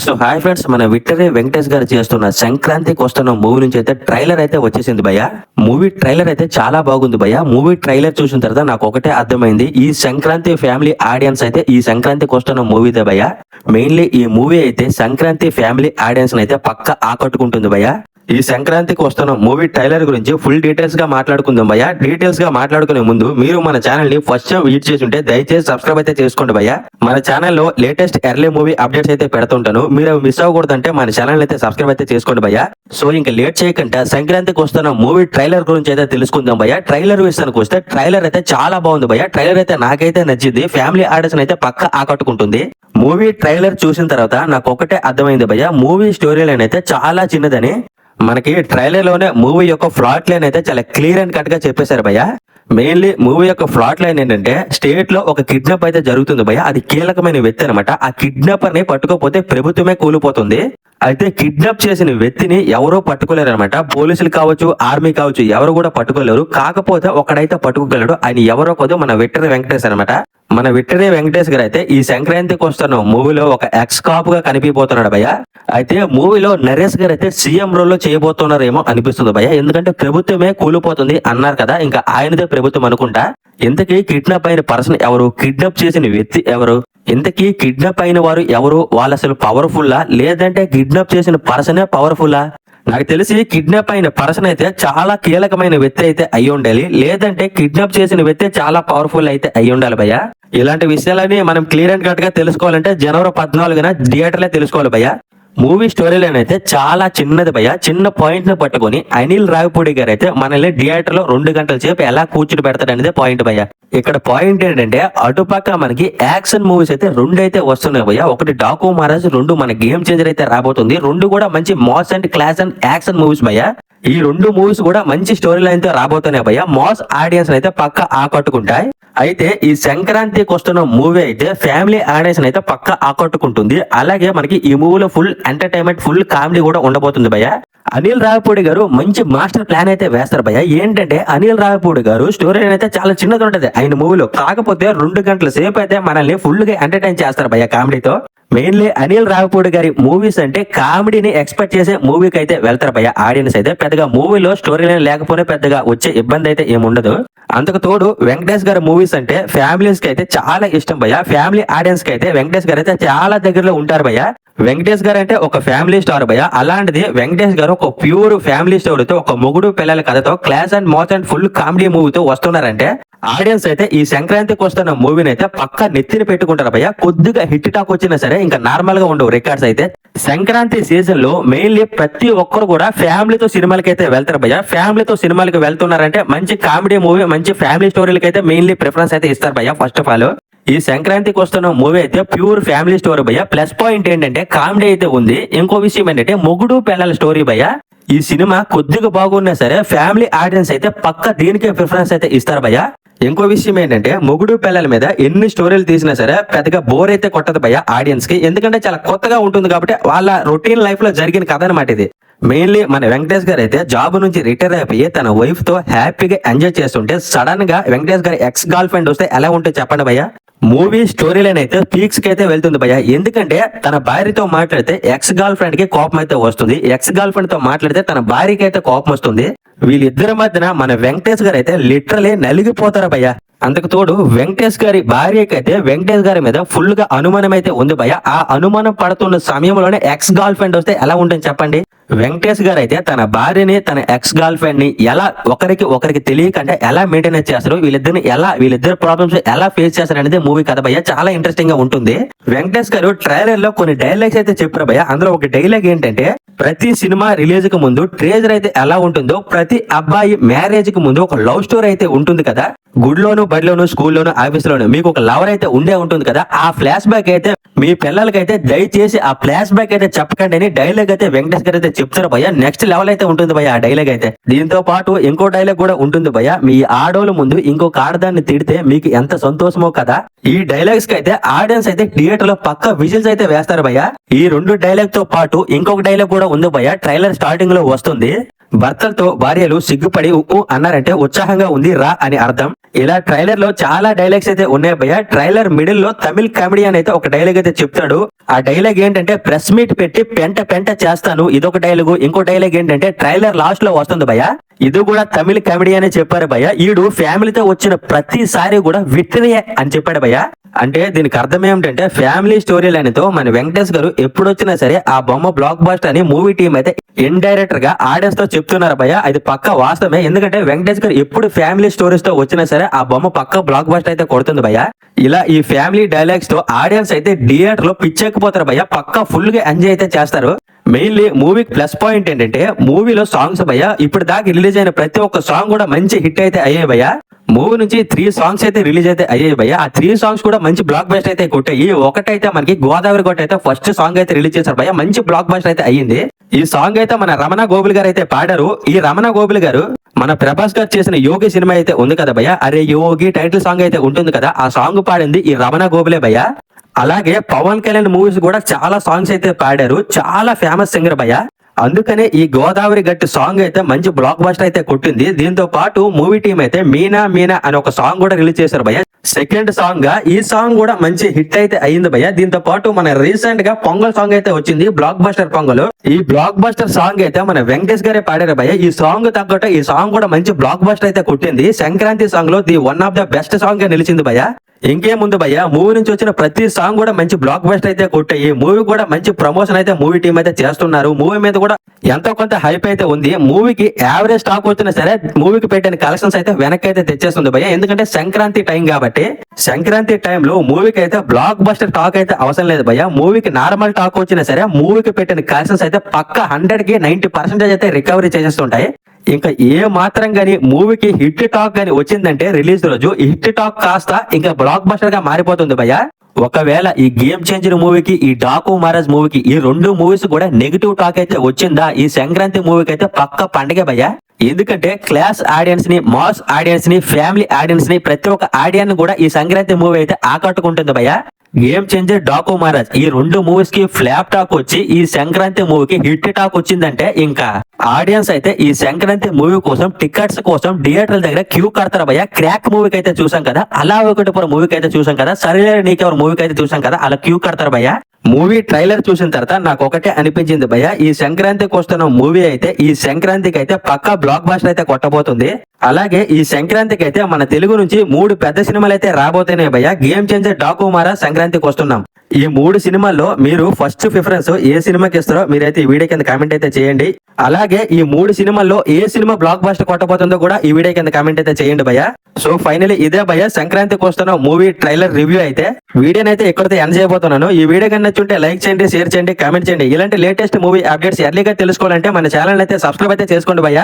So hi friends, మన victory Venkatesh గారు చేస్తున్న సంక్రాంతికి వస్తున్న మూవీ నుంచి అయితే ట్రైలర్ అయితే వచ్చేసింది భయ్య. మూవీ ట్రైలర్ అయితే చాలా బాగుంది భయ్య. మూవీ ట్రైలర్ చూసిన తర్వాత నాకు ఒకటే అర్థమైంది, ఈ సంక్రాంతి ఫ్యామిలీ ఆడియన్స్ అయితే ఈ సంక్రాంతికి వస్తున్న మూవీదే భయ్య. మెయిన్లీ ఈ మూవీ అయితే సంక్రాంతి ఫ్యామిలీ ఆడియన్స్ అయితే పక్క ఆకట్టుకుంటుంది భయ్య. ఈ సంక్రాంతికి వస్తున్న మూవీ ట్రైలర్ గురించి ఫుల్ డీటెయిల్స్ గా మాట్లాడుకుందాం భయ్య. డీటెయిల్స్ గా మాట్లాడుకునే ముందు మీరు మన ఛానల్ ని ఫస్ట్ టైం విజిట్ చేసి ఉంటే దయచేసి సబ్స్క్రైబ్ అయితే చేసుకోండి భయ్య. మన ఛానల్లో లేటెస్ట్ ఎర్లీ మూవీ అప్డేట్స్ అయితే పెడుతుంటాను, మీరు మిస్ అవ్వకూడదంటే మన ఛానల్ అయితే సబ్స్క్రైబ్ అయితే చేసుకోండి భయ్య. సో ఇంకా లేట్ చేయకుండా సంక్రాంతికి వస్తున్న మూవీ ట్రైలర్ గురించి అయితే తెలుసుకుందాం భయ్య. ట్రైలర్ విషయానికి వస్తే ట్రైలర్ అయితే చాలా బాగుంది భయ్య. ట్రైలర్ అయితే నాకైతే నచ్చింది, ఫ్యామిలీ ఆడియన్స్ అయితే పక్క ఆకట్టుకుంటుంది. మూవీ ట్రైలర్ చూసిన తర్వాత నాకు ఒకటే అర్థమైంది భయ్య, మూవీ స్టోరీ లైన్ అయితే చాలా చిన్నదని. మనకి ట్రైలర్ లోనే మూవీ యొక్క ఫ్లాట్ లైన్ అయితే చాలా క్లియర్ అండ్ కట్ గా చెప్పేశారు భయ్య. మెయిన్లీ మూవీ యొక్క ఫ్లాట్ లైన్ ఏంటంటే స్టేట్ లో ఒక కిడ్నాప్ అయితే జరుగుతుంది భయ్య. అది కీలకమైన వ్యక్తి అనమాట. ఆ కిడ్నాపర్ ని పట్టుకోపోతే ప్రభుత్వమే కూలిపోతుంది. అయితే కిడ్నాప్ చేసిన వ్యక్తిని ఎవరో పట్టుకోలేరు అనమాట. పోలీసులు కావచ్చు, ఆర్మీ కావచ్చు, ఎవరు కూడా పట్టుకోలేరు. కాకపోతే ఒకడైతే పట్టుకోగలడు, ఆయన ఎవరో కాదు, మన విక్టరీ వెంకటేష్ అనమాట. మన విక్టరీ వెంకటేష్ గారు అయితే ఈ సంక్రాంతికి వస్తున్న మూవీలో ఒక ఎక్స్ కాప్ గా కనిపిపోతున్నాడు భయ్య. అయితే మూవీలో నరేష్ గారు అయితే సీఎం రోల్ లో చేయబోతున్నారేమో అనిపిస్తుంది భయ్య. ఎందుకంటే ప్రభుత్వమే కూలిపోతుంది అన్నారు కదా, ఇంకా ఆయనదే ప్రభుత్వం అనుకుంటా. ఇంతకీ కిడ్నాప్ అయిన పర్సన్ ఎవరు, కిడ్నాప్ చేసిన వ్యక్తి ఎవరు, ఇంతకీ కిడ్నాప్ అయిన వారు ఎవరు, వాళ్ళు అసలు పవర్ఫుల్లా లేదంటే కిడ్నాప్ చేసిన పర్సనే పవర్ఫుల్లా? నాకు తెలిసి కిడ్నాప్ అయిన పర్సన్ అయితే చాలా కీలకమైన వ్యక్తి అయితే అయి ఉండాలి, లేదంటే కిడ్నాప్ చేసిన వ్యక్తి చాలా పవర్ఫుల్ అయితే అయి ఉండాలి భయ్య. ఇలాంటి విషయాలని మనం క్లియర్ అండ్ కట్ గా తెలుసుకోవాలంటే జనవరి 14న థియేటర్లే తెలుసుకోవాలి భయ్య. మూవీ స్టోరీ లైన్ అయితే చాలా చిన్నది భయ్య. చిన్న పాయింట్ ని పట్టుకుని అనిల్ రావిపూడి గారు అయితే మనల్ని థియేటర్ లో 2 గంటల సేపు ఎలా కూర్చుని పెడతాడు అనేది పాయింట్ భయ్య. ఇక్కడ పాయింట్ ఏంటంటే అటుపక్క మనకి యాక్షన్ మూవీస్ అయితే 2 అయితే వస్తున్నాయి భయ్య. ఒకటి డాకు మహారాజ్, 2 మన గేమ్ చేంజర్ అయితే రాబోతుంది. 2 కూడా మంచి mass and class and action movies భయ్య. ఈ 2 మూవీస్ కూడా మంచి స్టోరీ లైన్ తో రాబోతున్నాయి భయ్య. మాస్ ఆడియన్స్ అయితే పక్క ఆకట్టుకుంటాయి. అయితే ఈ సంక్రాంతికి వస్తున్న మూవీ అయితే ఫ్యామిలీ ఆడియన్స్ అయితే పక్క ఆకట్టుకుంటుంది. అలాగే మనకి ఈ మూవీలో ఫుల్ ఎంటర్టైన్మెంట్, ఫుల్ కామెడీ కూడా ఉండబోతుంది భయ్య. అనిల్ రావిపూడి గారు మంచి మాస్టర్ ప్లాన్ అయితే వేస్తారు భయ్య. ఏంటంటే అనిల్ రావిపూడి గారు స్టోరీ అయితే చాలా చిన్నది ఉంటది ఆయన మూవీలో, కాకపోతే 2 గంటల సేపు అయితే మనల్ని ఫుల్ గా ఎంటర్టైన్ చేస్తారు భయ్య కామెడీతో. మెయిన్లీ అనిల్ రావిపూడి గారి మూవీస్ అంటే కామెడీని ఎక్స్పెక్ట్ చేసే మూవీకి అయితే వెళ్తారు భయ్య ఆడియన్స్ అయితే. పెద్దగా మూవీలో స్టోరీ లైన్ లేకపోతే పెద్దగా వచ్చే ఇబ్బంది అయితే ఏముండదు. అందుకు తోడు వెంకటేష్ గారి మూవీస్ అంటే ఫ్యామిలీస్ కి అయితే చాలా ఇష్టం భయ్య. ఫ్యామిలీ ఆడియన్స్ కి అయితే వెంకటేష్ గారు అయితే చాలా దగ్గరలో ఉంటారు భయ్య. వెంకటేష్ గారు అంటే ఒక ఫ్యామిలీ స్టార్ భయ్య. అలాంటిది వెంకటేష్ గారు ఒక ప్యూర్ ఫ్యామిలీ స్టోరీతో, ఒక మొగుడు పిల్లల కథతో, class and mass and full comedy మూవీతో వస్తున్నారంటే ఆడియన్స్ అయితే ఈ సంక్రాంతికి వస్తున్న మూవీని అయితే పక్క నెత్తిని పెట్టుకుంటారు భయ్య. కొద్దిగా హిట్ టాక్ వచ్చినా సరే ఇంకా నార్మల్ గా ఉండవు రికార్డ్స్ అయితే. సంక్రాంతి సీజన్ లో మెయిన్లీ ప్రతి ఒక్కరు కూడా ఫ్యామిలీతో సినిమాలకి అయితే వెళ్తారు భయ్య. ఫ్యామిలీతో సినిమాలకి వెళ్తున్నారంటే మంచి కామెడీ మూవీ, మంచి ఫ్యామిలీ స్టోరీలకి అయితే మెయిన్లీ ప్రిఫరెన్స్ అయితే ఇస్తారు భయ్య. ఫస్ట్ ఆఫ్ ఆల్ ఈ సంక్రాంతికి వస్తున్న మూవీ అయితే ప్యూర్ ఫ్యామిలీ స్టోరీ భయ్య. ప్లస్ పాయింట్ ఏంటంటే కామెడీ అయితే ఉంది. ఇంకో విషయం ఏంటంటే మొగుడు పిల్లల స్టోరీ భయ్య. ఈ సినిమా కొద్దిగా బాగున్నా సరే ఫ్యామిలీ ఆడియన్స్ అయితే పక్క దీనికే ప్రిఫరెన్స్ అయితే ఇస్తారు భయ్య. ఇంకో విషయం ఏంటంటే మొగుడు పిల్లల మీద ఎన్ని స్టోరీలు తీసినా సరే పెద్దగా బోర్ అయితే కొట్టదు భయ్య ఆడియన్స్ కి. ఎందుకంటే చాలా కొత్తగా ఉంటుంది కాబట్టి వాళ్ళ రొటీన్ లైఫ్ లో జరిగిన కథ అనమాట ఇది. మెయిన్లీ మన వెంకటేష్ గారు అయితే జాబ్ నుంచి రిటైర్ అయిపోయి తన వైఫ్ తో హ్యాపీగా ఎంజాయ్ చేస్తుంటే సడన్ గా వెంకటేష్ గారి ఎక్స్ గర్ల్ ఫ్రెండ్ వస్తే ఎలా ఉంటుంది చెప్పండి భయ్య. మూవీ స్టోరీ లైన్ అయితే పీక్స్ కి అయితే వెళ్తుంది భయ్య. ఎందుకంటే తన భార్యతో మాట్లాడితే ఎక్స్ గర్ల్ ఫ్రెండ్ కి కోపం అయితే వస్తుంది, ఎక్స్ గర్ల్ ఫ్రెండ్ తో మాట్లాడితే తన భార్యకి అయితే కోపం వస్తుంది. వీళ్ళిద్దరి మధ్యన మన వెంకటేష్ గారు అయితే లిటరలీ నలిగిపోతారు భయ్య. అందుకు తోడు వెంకటేష్ గారి భార్యకి అయితే వెంకటేష్ గారి మీద ఫుల్ గా అనుమానం అయితే ఉంది భయ్య. ఆ అనుమానం పడుతున్న సమయంలోనే ఎక్స్ గర్ల్ ఫ్రెండ్ వస్తే ఎలా ఉంటుంది చెప్పండి. వెంకటేష్ గారు అయితే తన భార్యని, తన ఎక్స్ గర్ల్ ఫ్రెండ్ ని ఎలా ఒకరికి తెలియకుండా ఎలా మెయింటైన్ చేస్తారు, వీళ్ళిద్దరు ప్రాబ్లమ్స్ ఎలా ఫేస్ చేస్తారు అనేది మూవీ కథ భయ్య. చాలా ఇంట్రెస్టింగ్ గా ఉంటుంది. వెంకటేష్ గారు ట్రైలర్ లో కొన్ని డైలాగ్స్ అయితే చెప్పారు భయ్య. అందులో ఒక డైలాగ్ ఏంటంటే ప్రతి సినిమా రిలీజ్ కు ముందు ట్రేజర్ అయితే ఎలా ఉంటుందో ప్రతి అబ్బాయి మ్యారేజ్ కి ముందు ఒక లవ్ స్టోరీ అయితే ఉంటుంది కదా. గుడిలోను, బడిలోను, స్కూల్లోను, ఆఫీసులోను మీకు ఒక లవర్ అయితే ఉండే ఉంటుంది కదా. ఆ ఫ్లాష్ బ్యాక్ అయితే మీ పిల్లలకైతే దయచేసి ఆ ఫ్లాష్ బ్యాక్ అయితే చెప్పకండి అని డైలాగ్ అయితే వెంకటేష్ గారు అయితే చెప్తారు భయ్య. నెక్స్ట్ లెవెల్ అయితే ఉంటుంది భయ్య ఆ డైలాగ్ అయితే. దీంతో పాటు ఇంకో డైలాగ్ కూడా ఉంటుంది భయ్య. మీ ఆడోళ్ళ ముందు ఇంకొక ఆడదాన్ని తిడితే మీకు ఎంత సంతోషమో కదా. ఈ డైలాగ్స్ కి అయితే ఆడియన్స్ అయితే థియేటర్ లో పక్క విజిల్స్ అయితే వేస్తారు భయ్య. ఈ 2 డైలాగ్ తో పాటు ఇంకొక డైలాగ్ కూడా ఉంది భయ్య. ట్రైలర్ స్టార్టింగ్ లో వస్తుంది. భర్తలతో భార్యలు సిగ్గుపడి ఉప్పు అన్నారంటే ఉత్సాహంగా ఉంది రా అని అర్థం. ఇలా ట్రైలర్ లో చాలా డైలాగ్స్ అయితే ఉన్నాయి భయ్య. ట్రైలర్ మిడిల్ లో తమిళ్ కామెడియన్ అయితే ఒక డైలాగ్ అయితే చెప్తాడు. ఆ డైలాగ్ ఏంటంటే ప్రెస్ మీట్ పెట్టి పెంట పెంట చేస్తాను, ఇదొక డైలాగు. ఇంకో డైలాగ్ ఏంటంటే ట్రైలర్ లాస్ట్ లో వస్తుంది భయ్య, ఇది కూడా తమిళ కామెడియన్ చెప్పారు భయ్య. ఈడు ఫ్యామిలీతో వచ్చిన ప్రతిసారి కూడా విక్టరీయే అని చెప్పాడు భయ్య. అంటే దీనికి అర్థం ఏమిటంటే ఫ్యామిలీ స్టోరీ లైన్తో మన వెంకటేష్ గారు ఎప్పుడు వచ్చినా సరే ఆ బొమ్మ బ్లాక్ బాస్టర్ అని మూవీ టీం అయితే ఇండైరెక్ట్ గా ఆడియన్స్ తో చెప్తున్నారు భయ్య. అది పక్క వాస్తవమే, ఎందుకంటే వెంకటేష్ గారు ఎప్పుడు ఫ్యామిలీ స్టోరీస్ తో వచ్చినా సరే ఆ బొమ్మ పక్క బ్లాక్ బాస్టర్ అయితే కొడుతుంది భయ్య. ఇలా ఈ ఫ్యామిలీ డైలాగ్స్ తో ఆడియన్స్ అయితే థియేటర్ లో పిచ్చెక్కిపోతారు భయ్య, పక్క ఫుల్ గా ఎంజాయ్ అయితే చేస్తారు. మెయిన్లీ మూవీకి ప్లస్ పాయింట్ ఏంటంటే మూవీలో సాంగ్స్ భయ్య, ఇప్పుడు దాకా రిలీజ్ అయిన ప్రతి ఒక్క సాంగ్ కూడా మంచి హిట్ అయితే అయ్యాయి భయ్య. మూవీ నుంచి 3 సాంగ్స్ అయితే రిలీజ్ అయితే అయ్యాయి భయ్య. ఆ 3 సాంగ్స్ కూడా మంచి బ్లాక్ బస్టర్ అయితే కొట్టాయి. ఒకటైతే మనకి గోదావరి గొట్ట అయితే ఫస్ట్ సాంగ్ అయితే రిలీజ్ చేశారు భయ్య, మంచి బ్లాక్ బస్టర్ అయితే అయ్యింది. ఈ సాంగ్ అయితే మన రమణ గోగుల్ గారు అయితే పాడారు. ఈ రమణ గోగుల్ గారు మన ప్రభాస్ గారు చేసిన యోగి సినిమా అయితే ఉంది కదా భయ్య, అరే యోగి టైటిల్ సాంగ్ అయితే ఉంటుంది కదా, ఆ సాంగ్ పాడింది ఈ రమణ గోగులే భయ్య. అలాగే పవన్ కళ్యాణ్ మూవీస్ కూడా చాలా సాంగ్స్ అయితే పాడారు, చాలా ఫేమస్ సింగర్ భయ్య. అందుకనే ఈ గోదావరి గట్టి సాంగ్ అయితే మంచి బ్లాక్ బస్టర్ అయితే కొట్టింది. దీంతో పాటు మూవీ టీం అయితే మీనా మీనా అని ఒక సాంగ్ కూడా రిలీజ్ చేశారు భయ్య, సెకండ్ సాంగ్ గా. ఈ సాంగ్ కూడా మంచి హిట్ అయితే అయింది భయ్య. దీంతో పాటు మన రీసెంట్ గా పొంగల్ సాంగ్ అయితే వచ్చింది, బ్లాక్ బస్టర్ పొంగల్. ఈ బ్లాక్ బస్టర్ సాంగ్ అయితే మన వెంకటేష్ గారే పాడారు భయ్య. ఈ సాంగ్ తగ్గట్టు ఈ సాంగ్ కూడా మంచి బ్లాక్ బస్టర్ అయితే కొట్టింది. సంక్రాంతి సాంగ్ లో the one of the best song గా నిలిచింది భయ్య. ఇంకేముందు భయ్య, మూవీ నుంచి వచ్చిన ప్రతి సాంగ్ కూడా మంచి బ్లాక్ బస్టర్ అయితే కొట్టాయి. మూవీ కూడా మంచి ప్రమోషన్ అయితే మూవీ టీం అయితే చేస్తున్నారు. మూవీ మీద కూడా ఎంతో కొంత హైప్ అయితే ఉంది. మూవీకి యావరేజ్ టాక్ వచ్చినా సరే మూవీకి పెట్టిన కలెక్షన్స్ అయితే వెనక్కి అయితే తెచ్చేస్తుంది భయ్య, ఎందుకంటే సంక్రాంతి టైం కాబట్టి. సంక్రాంతి టైంలో మూవీకి అయితే బ్లాక్ బస్టర్ టాక్ అయితే అవసరం లేదు భయ్య. మూవీకి నార్మల్ టాక్ వచ్చినా సరే మూవీకి పెట్టిన కలెక్షన్స్ అయితే పక్క 100కి 90% అయితే రికవరీ చేసేస్తుంటాయి. ఇంకా ఏ మాత్రం గానీ మూవీకి హిట్ టాక్ గానీ వచ్చిందంటే రిలీజ్ రోజు హిట్ టాక్ కాస్త ఇంకా బ్లాక్ బస్టర్ గా మారిపోతుంది భయ్య. ఒకవేళ ఈ గేమ్ చేంజర్ మూవీకి ఈ డాకు మహారాజ్ మూవీకి ఈ 2 మూవీస్ కూడా నెగిటివ్ టాక్ అయితే వచ్చిందా, ఈ సంక్రాంతి మూవీకి అయితే పక్క పండగే భయ్య. ఎందుకంటే క్లాస్ ఆడియన్స్ ని, మాస్ ఆడియన్స్ ని, ఫ్యామిలీ ఆడియన్స్ ని, ప్రతి ఒక్క ఆడియన్స్ కూడా ఈ సంక్రాంతి మూవీ అయితే ఆకట్టుకుంటుంది భయ్య. గేమ్ చేంజర్, డాకు మహారాజ్ ఈ 2 మూవీస్ కి ఫ్లాప్ టాక్ వచ్చి ఈ సంక్రాంతి మూవీకి హిట్ టాక్ వచ్చిందంటే ఇంకా ఆడియన్స్ అయితే ఈ సంక్రాంతి మూవీ కోసం టికెట్స్ కోసం థియేటర్ల దగ్గర క్యూ కడతారు భయ్య. క్రాక్ మూవీకి అయితే చూసాం కదా, అలా ఒకటి మూవీకి అయితే చూసాం కదా, సరిలే నీకెవరు మూవీకి అయితే చూసాం కదా, అలా క్యూ కడతారు భయ్య. మూవీ ట్రైలర్ చూసిన తర్వాత నాకు ఒకటే అనిపించింది భయ్య, ఈ సంక్రాంతికి వస్తున్న మూవీ అయితే ఈ సంక్రాంతికి అయితే పక్కా బ్లాక్ బస్టర్ అయితే కొట్టబోతుంది. అలాగే ఈ సంక్రాంతికి అయితే మన తెలుగు నుంచి 3 పెద్ద సినిమాలు అయితే రాబోతున్నాయి భయ్య. గేమ్ చేంజర్, డాకు మహారాజ్, సంక్రాంతికి వస్తున్నాం. ఈ 3 సినిమాల్లో మీరు ఫస్ట్ ప్రిఫరెన్స్ ఏ సినిమాకి ఇస్తారో మీరైతే ఈ వీడియో కింద కామెంట్ అయితే చేయండి. అలాగే ఈ 3 సినిమాల్లో ఏ సినిమా బ్లాక్ బస్టర్ కొట్టబోతుందో కూడా ఈ వీడియో కింద కామెంట్ అయితే చేయండి భయ్య. సో ఫైనలీ ఇదే భయ్య సంక్రాంతికి వస్తున్న మూవీ ట్రైలర్ రివ్యూ అయితే. వీడియోని అయితే ఎక్కడైతే ఎండ్ చేయబోతున్నాను. ఈ వీడియో కన్నా నచ్చుంటే లైక్ చేయండి, షేర్ చేయండి, కామెంట్ చేయండి. ఇలాంటి లేటెస్ట్ మూవీ అప్డేట్స్ ఎర్లీగా తెలుసుకోవాలంటే మన ఛానల్ అయితే సబ్స్క్రైబ్ అయితే చేసుకోండి భయ్య.